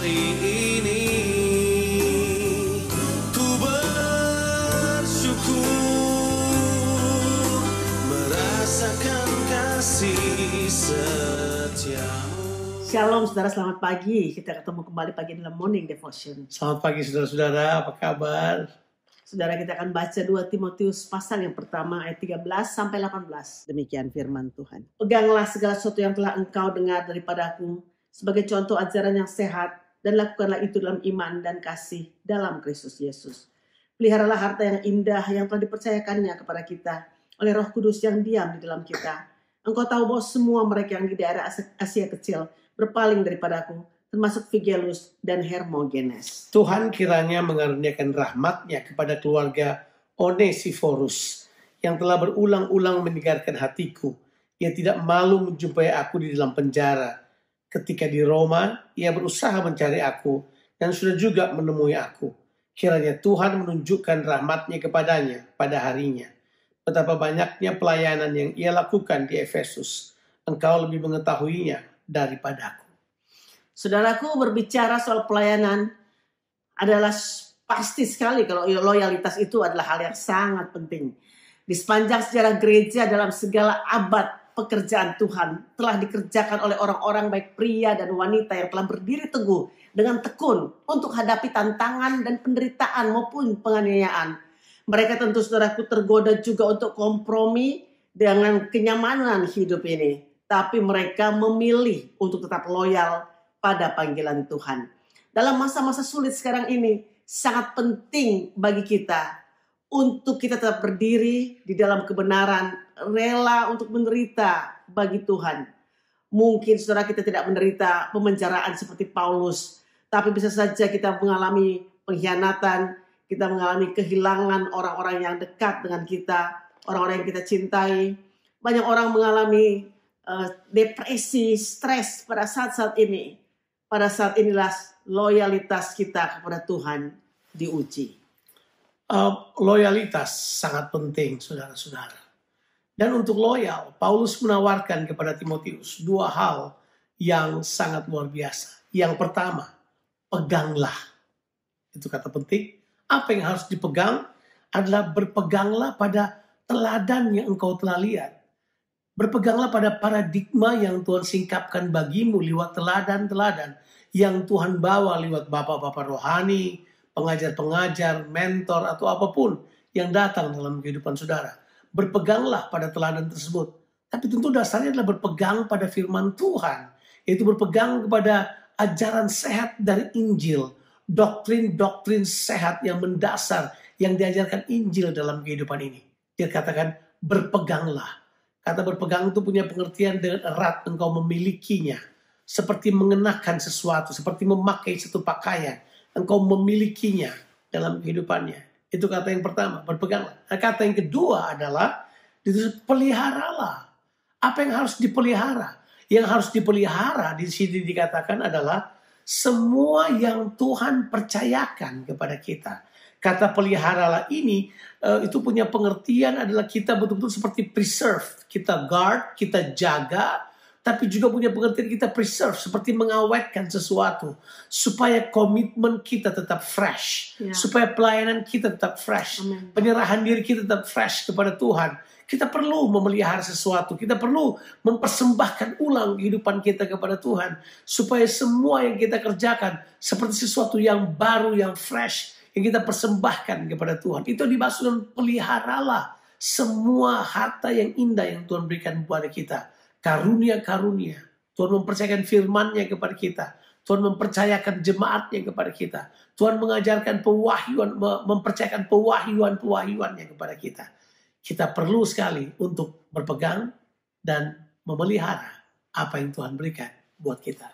hari ini ku bersyukur merasakan kasih setiamu. Shalom saudara, selamat pagi. Kita ketemu kembali pagi dalam Morning Devotion. Selamat pagi saudara-saudara, apa kabar? Saudara, kita akan baca 2 Timotius pasal yang pertama ayat 13 sampai 18. Demikian firman Tuhan. Peganglah segala sesuatu yang telah engkau dengar daripadaku sebagai contoh ajaran yang sehat, dan lakukanlah itu dalam iman dan kasih dalam Kristus Yesus. Peliharalah harta yang indah yang telah dipercayakannya kepada kita oleh Roh Kudus yang diam di dalam kita. Engkau tahu bahwa semua mereka yang di daerah Asia Kecil berpaling daripadaku, termasuk Figelus dan Hermogenes. Tuhan kiranya mengaruniakan rahmat-Nya kepada keluarga Onesiphorus yang telah berulang-ulang menyegarkan hatiku. Ia tidak malu menjumpai aku di dalam penjara. Ketika di Roma, ia berusaha mencari aku dan sudah juga menemui aku. Kiranya Tuhan menunjukkan rahmat-Nya kepadanya pada harinya. Betapa banyaknya pelayanan yang ia lakukan di Efesus. Engkau lebih mengetahuinya daripadaku. Saudaraku, berbicara soal pelayanan adalah pasti sekali kalau loyalitas itu adalah hal yang sangat penting. Di sepanjang sejarah gereja dalam segala abad pekerjaan Tuhan telah dikerjakan oleh orang-orang baik pria dan wanita yang telah berdiri teguh dengan tekun untuk hadapi tantangan dan penderitaan maupun penganiayaan. Mereka tentu saudaraku tergoda juga untuk kompromi dengan kenyamanan hidup ini. Tapi mereka memilih untuk tetap loyal pada panggilan Tuhan. Dalam masa-masa sulit sekarang ini, sangat penting bagi kita untuk kita tetap berdiri di dalam kebenaran, rela untuk menderita bagi Tuhan. Mungkin saudara kita tidak menderita pemenjaraan seperti Paulus, tapi bisa saja kita mengalami pengkhianatan, kita mengalami kehilangan orang-orang yang dekat dengan kita, orang-orang yang kita cintai. Banyak orang mengalami depresi, stres pada saat-saat ini. Pada saat inilah loyalitas kita kepada Tuhan diuji. Loyalitas sangat penting, saudara-saudara. Dan untuk loyal, Paulus menawarkan kepada Timotius dua hal yang sangat luar biasa. Yang pertama, peganglah. Itu kata penting. Apa yang harus dipegang adalah berpeganglah pada teladan yang engkau telah lihat. Berpeganglah pada paradigma yang Tuhan singkapkan bagimu lewat teladan-teladan yang Tuhan bawa lewat bapak-bapak rohani, pengajar-pengajar, mentor, atau apapun yang datang dalam kehidupan saudara. Berpeganglah pada teladan tersebut. Tapi tentu dasarnya adalah berpegang pada firman Tuhan. Yaitu berpegang kepada ajaran sehat dari Injil. Doktrin-doktrin sehat yang mendasar yang diajarkan Injil dalam kehidupan ini. Dia katakan berpeganglah. Kata berpegang itu punya pengertian dengan erat, engkau memilikinya. Seperti mengenakan sesuatu, seperti memakai satu pakaian. Engkau memilikinya dalam kehidupannya. Itu kata yang pertama, berpeganglah. Nah, kata yang kedua adalah, peliharalah. Apa yang harus dipelihara? Yang harus dipelihara di sini dikatakan adalah semua yang Tuhan percayakan kepada kita. Kata peliharalah ini itu punya pengertian adalah kita betul-betul seperti preserve. Kita guard, kita jaga, tapi juga punya pengertian kita preserve. Seperti mengawetkan sesuatu. Supaya komitmen kita tetap fresh. Supaya pelayanan kita tetap fresh. Amen. Penyerahan diri kita tetap fresh kepada Tuhan. Kita perlu memelihara sesuatu. Kita perlu mempersembahkan ulang kehidupan kita kepada Tuhan. Supaya semua yang kita kerjakan seperti sesuatu yang baru, yang fresh. Yang kita persembahkan kepada Tuhan. Itu dimaksudkan peliharalah semua harta yang indah yang Tuhan berikan kepada kita. Karunia-karunia. Tuhan mempercayakan firman-Nya kepada kita. Tuhan mempercayakan jemaat-Nya kepada kita. Tuhan mengajarkan pewahyuan, mempercayakan pewahyuan-pewahyuan-Nya kepada kita. Kita perlu sekali untuk berpegang dan memelihara apa yang Tuhan berikan buat kita.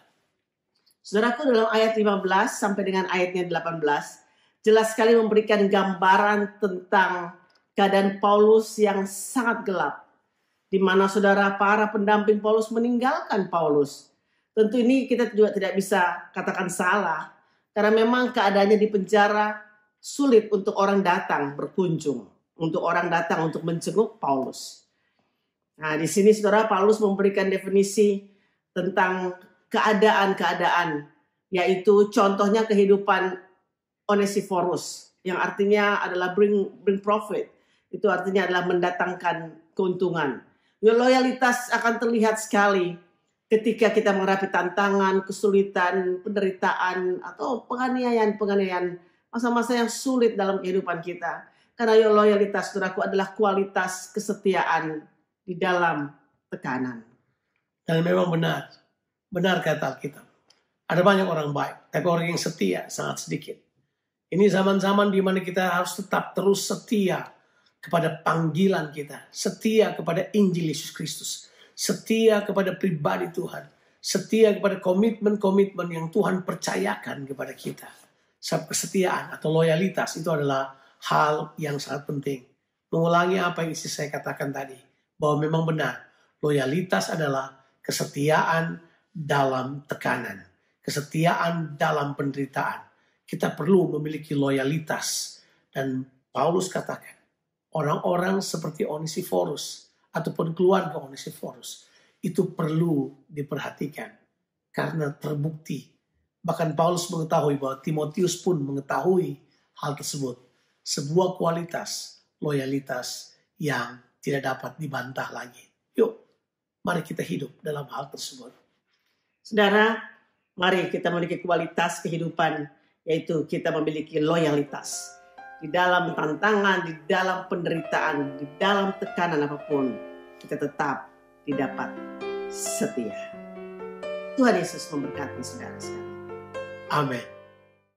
Saudaraku, dalam ayat 15 sampai dengan ayatnya 18, jelas sekali memberikan gambaran tentang keadaan Paulus yang sangat gelap. Di mana saudara para pendamping Paulus meninggalkan Paulus. Tentu ini kita juga tidak bisa katakan salah. Karena memang keadaannya di penjara sulit untuk orang datang berkunjung. Untuk orang datang untuk menjenguk Paulus. Nah, di sini saudara Paulus memberikan definisi tentang keadaan-keadaan yaitu contohnya kehidupan Onesiphorus, yang artinya adalah bring profit. Itu artinya adalah mendatangkan keuntungan. Loyalitas akan terlihat sekali ketika kita menghadapi tantangan, kesulitan, penderitaan, atau penganiayaan, masa-masa yang sulit dalam kehidupan kita. Karena loyalitas, saudaraku, adalah kualitas kesetiaan di dalam tekanan. Dan memang benar kata Alkitab. Ada banyak orang baik, tapi orang yang setia sangat sedikit. Ini zaman-zaman di mana kita harus tetap terus setia kepada panggilan kita, setia kepada Injil Yesus Kristus, setia kepada pribadi Tuhan, setia kepada komitmen-komitmen yang Tuhan percayakan kepada kita. Sebab kesetiaan atau loyalitas itu adalah hal yang sangat penting. Mengulangi apa yang istri saya katakan tadi, bahwa memang benar, loyalitas adalah kesetiaan dalam tekanan, kesetiaan dalam penderitaan. Kita perlu memiliki loyalitas. Dan Paulus katakan, orang-orang seperti Onesiphorus ataupun keluarga Onesiphorus itu perlu diperhatikan karena terbukti. Bahkan Paulus mengetahui bahwa Timotius pun mengetahui hal tersebut. Sebuah kualitas loyalitas yang tidak dapat dibantah lagi. Yuk, mari kita hidup dalam hal tersebut. Saudara, mari kita memiliki kualitas kehidupan, yaitu kita memiliki loyalitas. Di dalam tantangan, di dalam penderitaan, di dalam tekanan apapun, kita tetap didapat setia. Tuhan Yesus memberkati saudara sekalian. Amin.